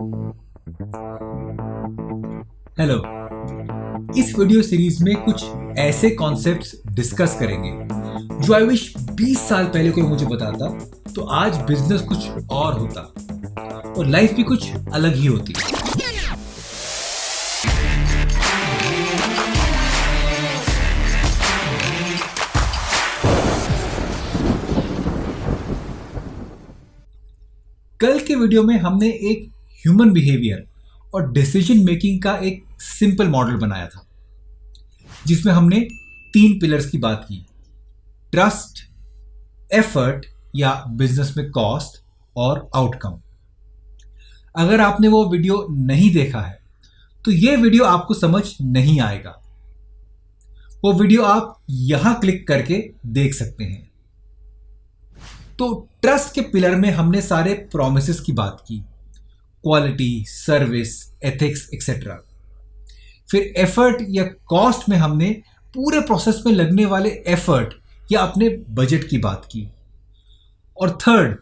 Hello. इस video series में कुछ ऐसे कॉन्सेप्ट्स डिस्कस करेंगे जो आई विश 20 साल पहले कोई मुझे बताता तो आज बिजनेस कुछ और होता और लाइफ भी कुछ अलग ही होती। कल के वीडियो में हमने एक ह्यूमन बिहेवियर और डिसीजन मेकिंग का एक सिंपल मॉडल बनाया था जिसमें हमने 3 पिलर्स की बात की: ट्रस्ट, एफर्ट या बिजनेस में कॉस्ट और आउटकम। अगर आपने वो वीडियो नहीं देखा है तो ये वीडियो आपको समझ नहीं आएगा। वो वीडियो आप यहां क्लिक करके देख सकते हैं। तो ट्रस्ट के पिलर में हमने सारे प्रॉमिसेस की बात की, क्वालिटी, सर्विस, एथिक्स एक्सेट्रा। फिर एफर्ट या कॉस्ट में हमने पूरे प्रोसेस में लगने वाले एफर्ट या अपने बजट की बात की। और थर्ड,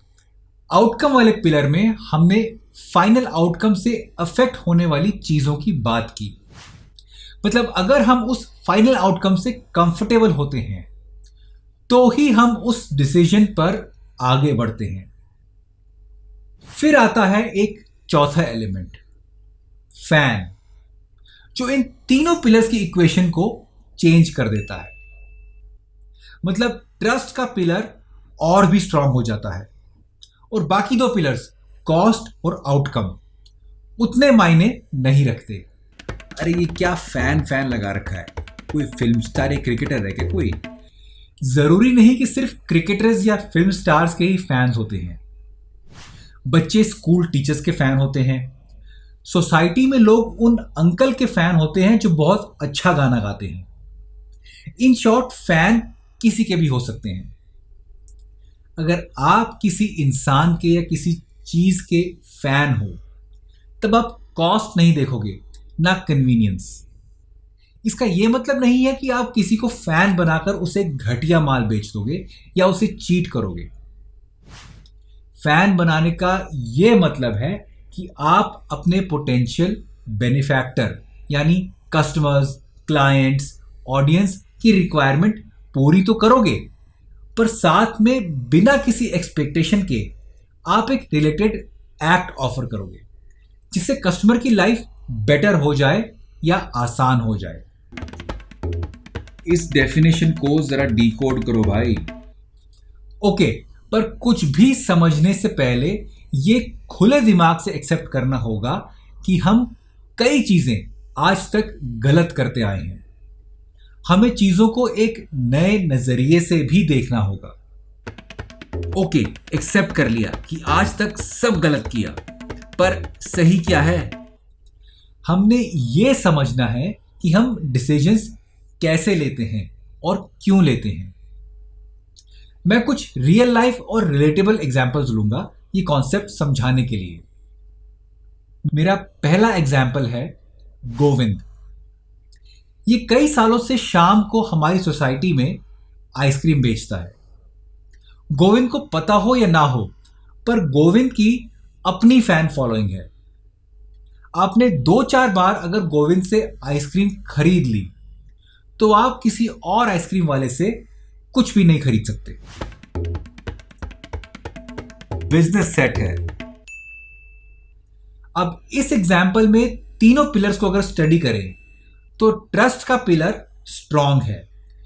आउटकम वाले पिलर में हमने फाइनल आउटकम से अफेक्ट होने वाली चीज़ों की बात की। मतलब अगर हम उस फाइनल आउटकम से कंफर्टेबल होते हैं तो ही हम उस डिसीजन पर आगे बढ़ते हैं। फिर आता है एक चौथा एलिमेंट, फैन, जो इन तीनों पिलर्स की इक्वेशन को चेंज कर देता है। मतलब ट्रस्ट का पिलर और भी स्ट्रांग हो जाता है और बाकी 2 पिलर्स, कॉस्ट और आउटकम, उतने मायने नहीं रखते। अरे ये क्या फैन लगा रखा है? कोई फिल्म स्टार या क्रिकेटर है क्या कोई? जरूरी नहीं कि सिर्फ क्रिकेटर्स या फिल्म स्टार्स के ही फैंस होते हैं। बच्चे स्कूल टीचर्स के फैन होते हैं। सोसाइटी में लोग उन अंकल के फैन होते हैं जो बहुत अच्छा गाना गाते हैं। इन शॉर्ट, फैन किसी के भी हो सकते हैं। अगर आप किसी इंसान के या किसी चीज के फैन हो तब आप कॉस्ट नहीं देखोगे, ना कन्वीनियंस। इसका यह मतलब नहीं है कि आप किसी को फैन बनाकर उसे घटिया माल बेच दोगे या उसे चीट करोगे। फैन बनाने का यह मतलब है कि आप अपने पोटेंशियल बेनिफैक्टर यानी कस्टमर्स, क्लाइंट्स, ऑडियंस की रिक्वायरमेंट पूरी तो करोगे, पर साथ में बिना किसी एक्सपेक्टेशन के आप एक रिलेटेड एक्ट ऑफर करोगे जिससे कस्टमर की लाइफ बेटर हो जाए या आसान हो जाए। इस डेफिनेशन को जरा डिकोड करो भाई। ओके, पर कुछ भी समझने से पहले ये खुले दिमाग से एक्सेप्ट करना होगा कि हम कई चीजें आज तक गलत करते आए हैं। हमें चीजों को एक नए नजरिए से भी देखना होगा। ओके, एक्सेप्ट कर लिया कि आज तक सब गलत किया, पर सही क्या है? हमने ये समझना है कि हम डिसीजंस कैसे लेते हैं और क्यों लेते हैं। मैं कुछ रियल लाइफ और रिलेटेबल एग्जांपल्स लूंगा ये कॉन्सेप्ट समझाने के लिए। मेरा पहला एग्जांपल है गोविंद। ये कई सालों से शाम को हमारी सोसाइटी में आइसक्रीम बेचता है। गोविंद को पता हो या ना हो, पर गोविंद की अपनी फैन फॉलोइंग है। आपने 2-4 बार अगर गोविंद से आइसक्रीम खरीद ली तो आप किसी और आइसक्रीम वाले से कुछ भी नहीं खरीद सकते। बिजनेस सेट है। अब इस एग्जाम्पल में तीनों पिलर्स को अगर स्टडी करें तो ट्रस्ट का पिलर स्ट्रांग है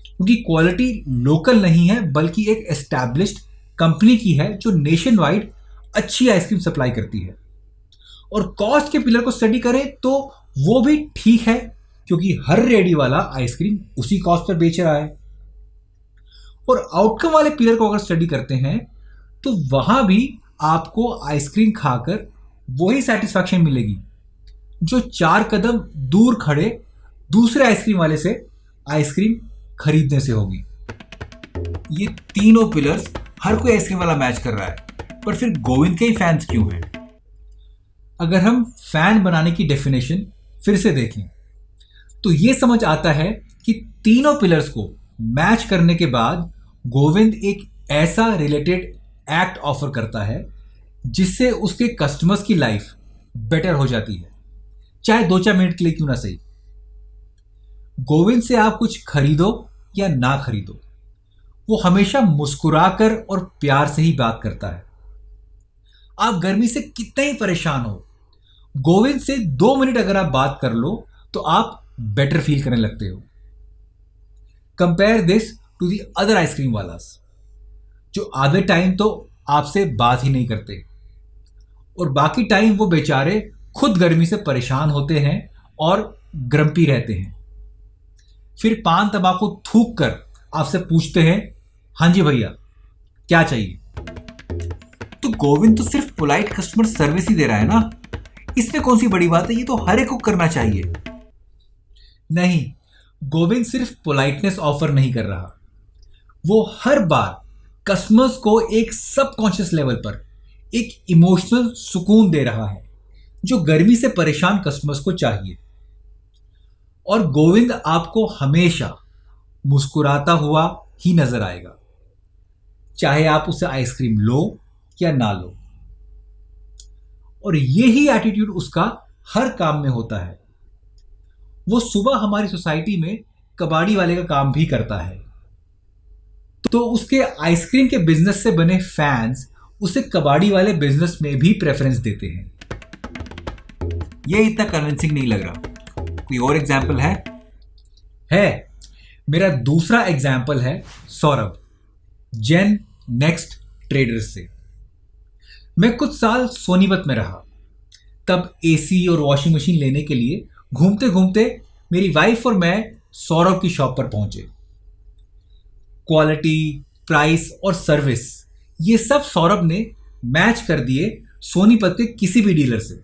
क्योंकि क्वालिटी लोकल नहीं है बल्कि एक एस्टैब्लिश्ड कंपनी की है जो नेशन वाइड अच्छी आइसक्रीम सप्लाई करती है। और कॉस्ट के पिलर को स्टडी करें तो वो भी ठीक है क्योंकि हर रेडी वाला आइसक्रीम उसी कॉस्ट पर बेच रहा है। और आउटकम वाले पिलर को अगर स्टडी करते हैं तो वहां भी आपको आइसक्रीम खाकर वही सेटिस्फैक्शन मिलेगी जो 4 कदम दूर खड़े दूसरे आइसक्रीम वाले से आइसक्रीम खरीदने से होगी। ये तीनों पिलर्स हर कोई आइसक्रीम वाला मैच कर रहा है, पर फिर गोविंद के ही फैंस क्यों हैं? अगर हम फैन बनाने की डेफिनेशन फिर से देखें तो ये समझ आता है कि तीनों पिलर्स को मैच करने के बाद गोविंद एक ऐसा रिलेटेड एक्ट ऑफर करता है जिससे उसके कस्टमर्स की लाइफ बेटर हो जाती है, चाहे 2-4 मिनट के लिए क्यों ना सही। गोविंद से आप कुछ खरीदो या ना खरीदो, वो हमेशा मुस्कुराकर और प्यार से ही बात करता है। आप गर्मी से कितने ही परेशान हो, गोविंद से 2 मिनट अगर आप बात कर लो तो आप बेटर फील करने लगते हो। Compare this to the other ice cream वालास, जो आधे टाइम तो आपसे बात ही नहीं करते और बाकी टाइम वो बेचारे खुद गर्मी से परेशान होते हैं और ग्रम्पी रहते हैं। फिर पान तंबाकू थूक कर आपसे पूछते हैं, हाँ जी भैया क्या चाहिए। तो गोविंद तो सिर्फ पोलाइट कस्टमर सर्विस ही दे रहा है ना, इसमें कौन सी बड़ी बात है, ये तो हर एक को करना चाहिए। नहीं, गोविंद सिर्फ पोलाइटनेस ऑफर नहीं कर रहा, वो हर बार कस्टमर्स को एक सबकॉन्शियस लेवल पर एक इमोशनल सुकून दे रहा है जो गर्मी से परेशान कस्टमर्स को चाहिए। और गोविंद आपको हमेशा मुस्कुराता हुआ ही नजर आएगा, चाहे आप उसे आइसक्रीम लो या ना लो। और यही एटीट्यूड उसका हर काम में होता है। वो सुबह हमारी सोसाइटी में कबाड़ी वाले का काम भी करता है, तो उसके आइसक्रीम के बिजनेस से बने फैंस उसे कबाड़ी वाले बिजनेस में भी प्रेफरेंस देते हैं। ये इतना कन्विंसिंग नहीं लग रहा, कोई और एग्जाम्पल है? मेरा दूसरा एग्जाम्पल है सौरभ, जेन नेक्स्ट ट्रेडर्स से। मैं कुछ साल सोनीपत में रहा, तब एसी और वॉशिंग मशीन लेने के लिए घूमते घूमते मेरी वाइफ और मैं सौरभ की शॉप पर पहुंचे। क्वालिटी, प्राइस और सर्विस ये सब सौरभ ने मैच कर दिए सोनीपत के किसी भी डीलर से।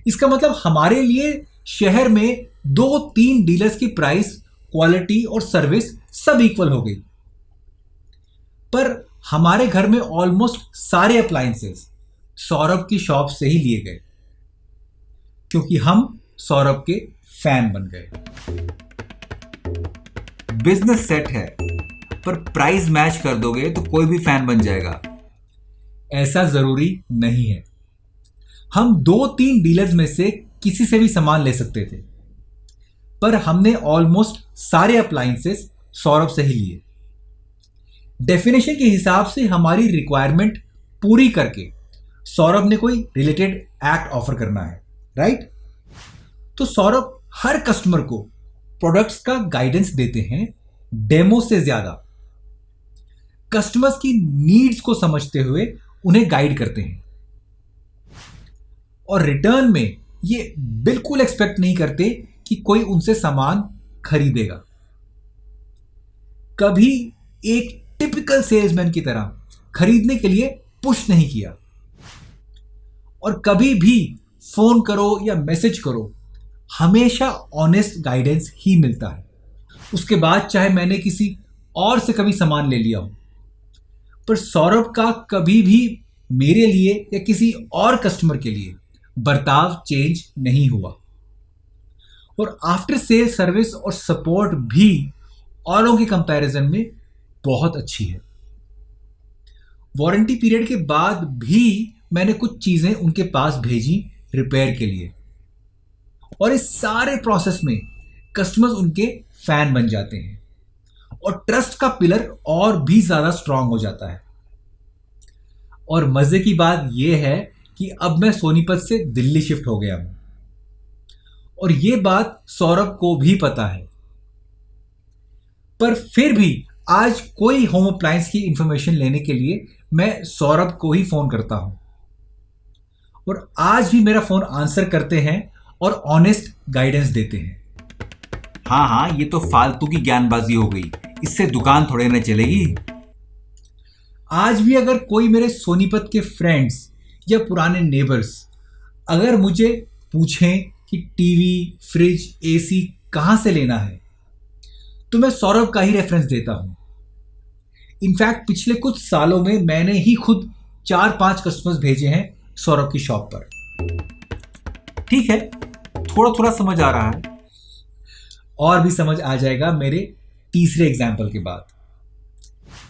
इसका मतलब हमारे लिए शहर में 2-3 डीलर्स की प्राइस, क्वालिटी और सर्विस सब इक्वल हो गई। पर हमारे घर में ऑलमोस्ट सारे अप्लायंसेस सौरभ की शॉप से ही लिए गए, क्योंकि हम सौरभ के फैन बन गए। बिजनेस सेट है, पर प्राइस मैच कर दोगे तो कोई भी फैन बन जाएगा, ऐसा जरूरी नहीं है। हम 2-3 डीलर्स में से किसी से भी सामान ले सकते थे, पर हमने ऑलमोस्ट सारे अप्लायंसेस सौरभ से ही लिए। डेफिनेशन के हिसाब से हमारी रिक्वायरमेंट पूरी करके सौरभ ने कोई रिलेटेड एक्ट ऑफर करना है, राइट? तो सौरभ हर कस्टमर को प्रोडक्ट्स का गाइडेंस देते हैं, डेमो से ज्यादा कस्टमर्स की नीड्स को समझते हुए उन्हें गाइड करते हैं। और रिटर्न में ये बिल्कुल एक्सपेक्ट नहीं करते कि कोई उनसे सामान खरीदेगा। कभी एक टिपिकल सेल्समैन की तरह खरीदने के लिए पुश नहीं किया, और कभी भी फोन करो या मैसेज करो, हमेशा ऑनेस्ट गाइडेंस ही मिलता है। उसके बाद चाहे मैंने किसी और से कभी सामान ले लिया हो, पर सौरभ का कभी भी मेरे लिए या किसी और कस्टमर के लिए बर्ताव चेंज नहीं हुआ। और आफ्टर सेल सर्विस और सपोर्ट भी औरों के कंपैरिजन में बहुत अच्छी है। वारंटी पीरियड के बाद भी मैंने कुछ चीजें उनके पास भेजी रिपेयर के लिए, और इस सारे प्रोसेस में कस्टमर्स उनके फैन बन जाते हैं और ट्रस्ट का पिलर और भी ज्यादा स्ट्रांग हो जाता है। और मजे की बात यह है कि अब मैं सोनीपत से दिल्ली शिफ्ट हो गया हूं, और यह बात सौरभ को भी पता है। पर फिर भी आज कोई होम अप्लायंस की इंफॉर्मेशन लेने के लिए मैं सौरभ को ही फोन करता हूं, और आज भी मेरा फोन आंसर करते हैं और ऑनेस्ट गाइडेंस देते हैं। हाँ, ये तो फालतू की ज्ञानबाजी हो गई, इससे दुकान थोड़े ना चलेगी। आज भी अगर कोई मेरे सोनीपत के फ्रेंड्स या पुराने नेबर्स अगर मुझे पूछें कि टीवी, फ्रिज, एसी कहां से लेना है, तो मैं सौरभ का ही रेफरेंस देता हूं। इनफैक्ट पिछले कुछ सालों में मैंने ही खुद 4-5 कस्टमर्स भेजे हैं सौरभ की शॉप पर। ठीक है, थोड़ा थोड़ा समझ आ रहा है, और भी समझ आ जाएगा मेरे तीसरे एग्जाम्पल के बाद।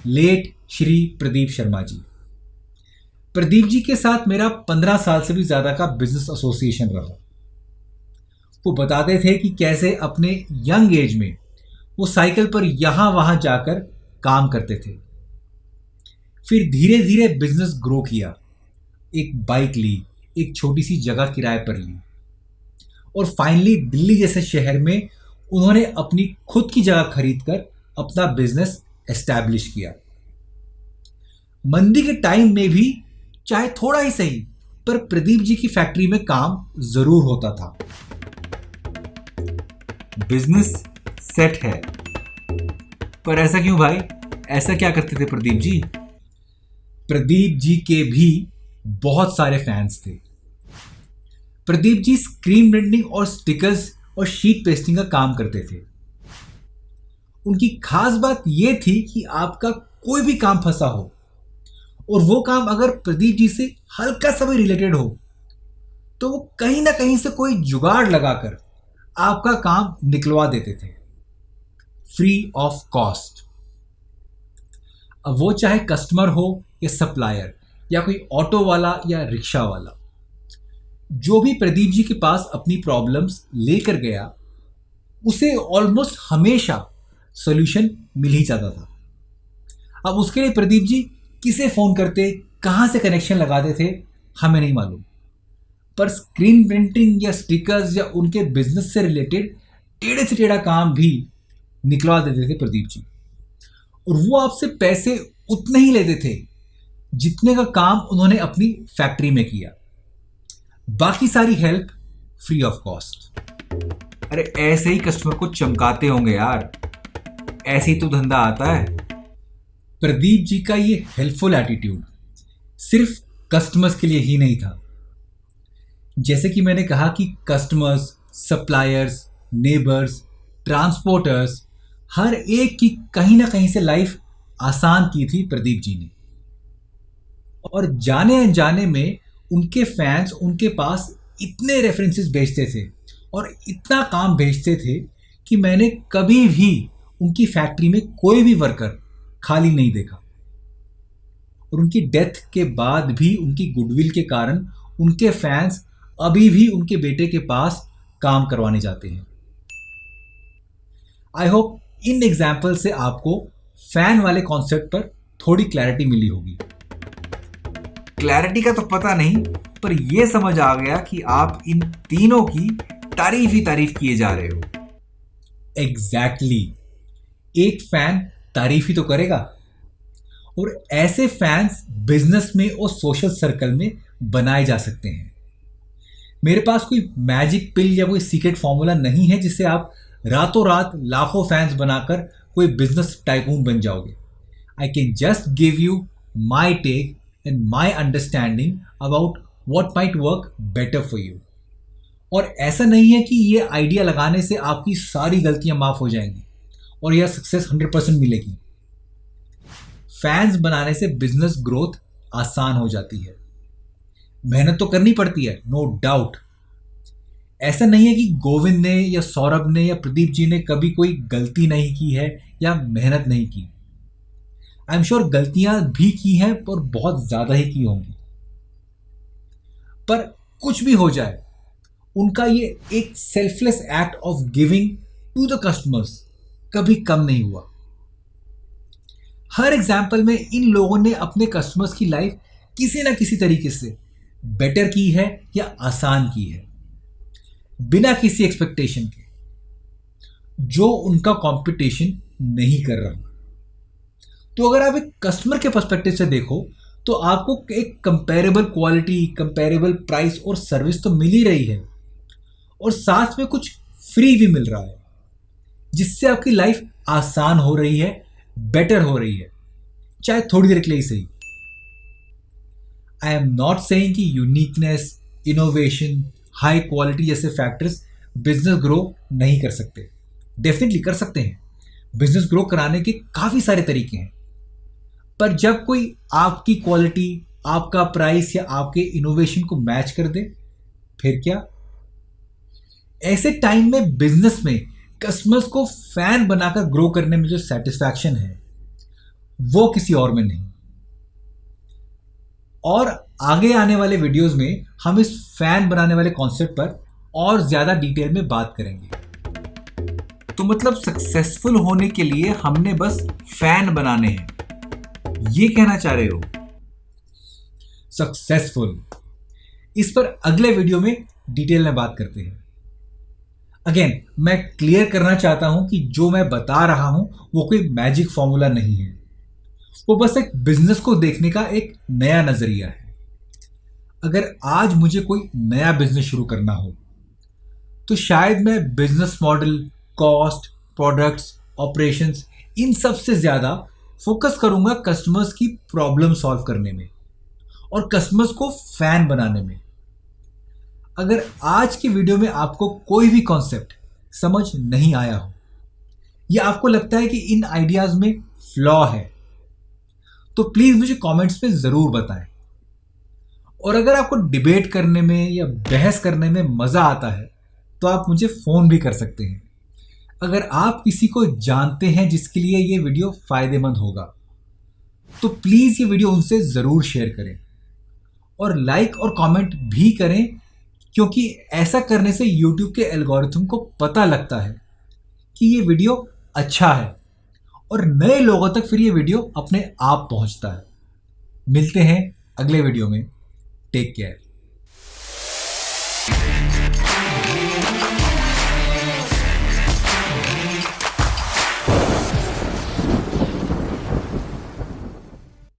लेट श्री प्रदीप शर्मा जी। प्रदीप जी के साथ मेरा 15 साल से भी ज़्यादा का बिजनेस एसोसिएशन रहा। वो बताते थे कि कैसे अपने यंग एज में वो साइकिल पर यहाँ वहाँ जाकर काम करते थे। फिर धीरे धीरे बिजनेस ग्रो किया, एक बाइक ली, एक छोटी सी जगह किराए पर ली और फाइनली दिल्ली जैसे शहर में उन्होंने अपनी खुद की जगह खरीद कर अपना बिजनेस एस्टैब्लिश किया। मंदी के टाइम में भी चाहे थोड़ा ही सही पर प्रदीप जी की फैक्ट्री में काम जरूर होता था। बिजनेस सेट है। पर ऐसा क्यों भाई? ऐसा क्या करते थे प्रदीप जी? प्रदीप जी के भी बहुत सारे फैंस थे। प्रदीप जी स्क्रीन प्रिंटिंग और स्टिकर्स और शीट पेस्टिंग का काम करते थे। उनकी खास बात यह थी कि आपका कोई भी काम फंसा हो और वो काम अगर प्रदीप जी से हल्का सा भी रिलेटेड हो तो वो कहीं ना कहीं से कोई जुगाड़ लगाकर आपका काम निकलवा देते थे, फ्री ऑफ कॉस्ट। अब वो चाहे कस्टमर हो या सप्लायर या कोई ऑटो वाला या रिक्शा वाला, जो भी प्रदीप जी के पास अपनी प्रॉब्लम्स लेकर गया उसे ऑलमोस्ट हमेशा सॉल्यूशन मिल ही जाता था। अब उसके लिए प्रदीप जी किसे फ़ोन करते, कहाँ से कनेक्शन लगाते थे, हमें नहीं मालूम, पर स्क्रीन प्रिंटिंग या स्टिकर्स या उनके बिजनेस से रिलेटेड टेढ़े से टेढ़ा काम भी निकलवा देते थे प्रदीप जी। और वो आपसे पैसे उतने ही लेते थे जितने का काम उन्होंने अपनी फैक्ट्री में किया, बाकी सारी हेल्प फ्री ऑफ कॉस्ट। अरे ऐसे ही कस्टमर को चमकाते होंगे यार, ऐसे ही तो धंधा आता है। प्रदीप जी का ये हेल्पफुल एटीट्यूड सिर्फ कस्टमर्स के लिए ही नहीं था। जैसे कि मैंने कहा कि कस्टमर्स, सप्लायर्स, नेबर्स, ट्रांसपोर्टर्स, हर एक की कहीं ना कहीं से लाइफ आसान की थी प्रदीप जी ने। और जाने अनजाने में उनके फैंस उनके पास इतने रेफरेंसेस भेजते थे और इतना काम भेजते थे कि मैंने कभी भी उनकी फैक्ट्री में कोई भी वर्कर खाली नहीं देखा। और उनकी डेथ के बाद भी उनकी गुडविल के कारण उनके फैंस अभी भी उनके बेटे के पास काम करवाने जाते हैं। आई होप इन एग्जाम्पल से आपको फैन वाले कॉन्सेप्ट पर थोड़ी क्लैरिटी मिली होगी। क्लैरिटी का तो पता नहीं, पर यह समझ आ गया कि आप इन तीनों की तारीफ ही तारीफ किए जा रहे हो। एग्जैक्टली, एक फैन तारीफ ही तो करेगा। और ऐसे फैंस बिजनेस में और सोशल सर्कल में बनाए जा सकते हैं। मेरे पास कोई मैजिक पिल या कोई सीक्रेट फॉर्मूला नहीं है जिससे आप रातों रात लाखों फैंस बनाकर कोई बिजनेस टाइकून बन जाओगे। I can just give you my take and my understanding about what might work better for you. और ऐसा नहीं है कि ये आइडिया लगाने से आपकी सारी गलतियां माफ हो जाएंगी और यह सक्सेस 100% मिलेगी। फैंस बनाने से बिजनेस ग्रोथ आसान हो जाती है। मेहनत तो करनी पड़ती है, नो डाउट। ऐसा नहीं है कि गोविंद ने या सौरभ ने या प्रदीप जी ने कभी कोई गलती नहीं की है या मेहनत नहीं की। आई एम श्योर गलतियां भी की हैं और बहुत ज्यादा ही की होंगी। पर कुछ भी हो जाए, उनका ये एक selfless act of giving to the customers कभी कम नहीं हुआ। हर एग्जाम्पल में इन लोगों ने अपने कस्टमर्स की लाइफ किसी ना किसी तरीके से बेटर की है या आसान की है, बिना किसी एक्सपेक्टेशन के, जो उनका कंपटीशन नहीं कर रहा। तो अगर आप एक कस्टमर के पर्सपेक्टिव से देखो तो आपको एक कंपेरेबल क्वालिटी, कंपेरेबल प्राइस और सर्विस तो मिल ही रही है और साथ में कुछ फ्री भी मिल रहा है, जिससे आपकी लाइफ आसान हो रही है, बेटर हो रही है, चाहे थोड़ी देर के लिए ही सही। आई एम नॉट सेइंग कि यूनिकनेस, इनोवेशन, हाई क्वालिटी जैसे फैक्टर्स बिजनेस ग्रो नहीं कर सकते। डेफिनेटली कर सकते हैं। बिजनेस ग्रो कराने के काफ़ी सारे तरीके हैं। पर जब कोई आपकी क्वालिटी, आपका प्राइस या आपके इनोवेशन को मैच कर दे, फिर क्या? ऐसे टाइम में बिजनेस में कस्टमर्स को फैन बनाकर ग्रो करने में जो सेटिस्फैक्शन है वो किसी और में नहीं। और आगे आने वाले वीडियोस में हम इस फैन बनाने वाले कॉन्सेप्ट पर और ज़्यादा डिटेल में बात करेंगे। तो मतलब सक्सेसफुल होने के लिए हमने बस फैन बनाने हैं, ये कहना चाह रहे हो? सक्सेसफुल, इस पर अगले वीडियो में डिटेल में बात करते हैं। अगेन मैं क्लियर करना चाहता हूं कि जो मैं बता रहा हूं वो कोई मैजिक फॉर्मूला नहीं है, वो बस एक बिजनेस को देखने का एक नया नजरिया है। अगर आज मुझे कोई नया बिजनेस शुरू करना हो तो शायद मैं business model, cost, products, operations, इन सब से ज़्यादा फोकस करूंगा कस्टमर्स की प्रॉब्लम सॉल्व करने में और कस्टमर्स को फैन बनाने में। अगर आज की वीडियो में आपको कोई भी कॉन्सेप्ट समझ नहीं आया हो या आपको लगता है कि इन आइडियाज में फ्लॉ है तो प्लीज मुझे कमेंट्स में जरूर बताएं। और अगर आपको डिबेट करने में या बहस करने में मजा आता है तो आप मुझे फोन भी कर सकते हैं। अगर आप किसी को जानते हैं जिसके लिए ये वीडियो फायदेमंद होगा तो प्लीज ये वीडियो उनसे जरूर शेयर करें और लाइक और कमेंट भी करें, क्योंकि ऐसा करने से YouTube के एल्गोरिथम को पता लगता है कि ये वीडियो अच्छा है और नए लोगों तक फिर ये वीडियो अपने आप पहुंचता है। मिलते हैं अगले वीडियो में। Take care.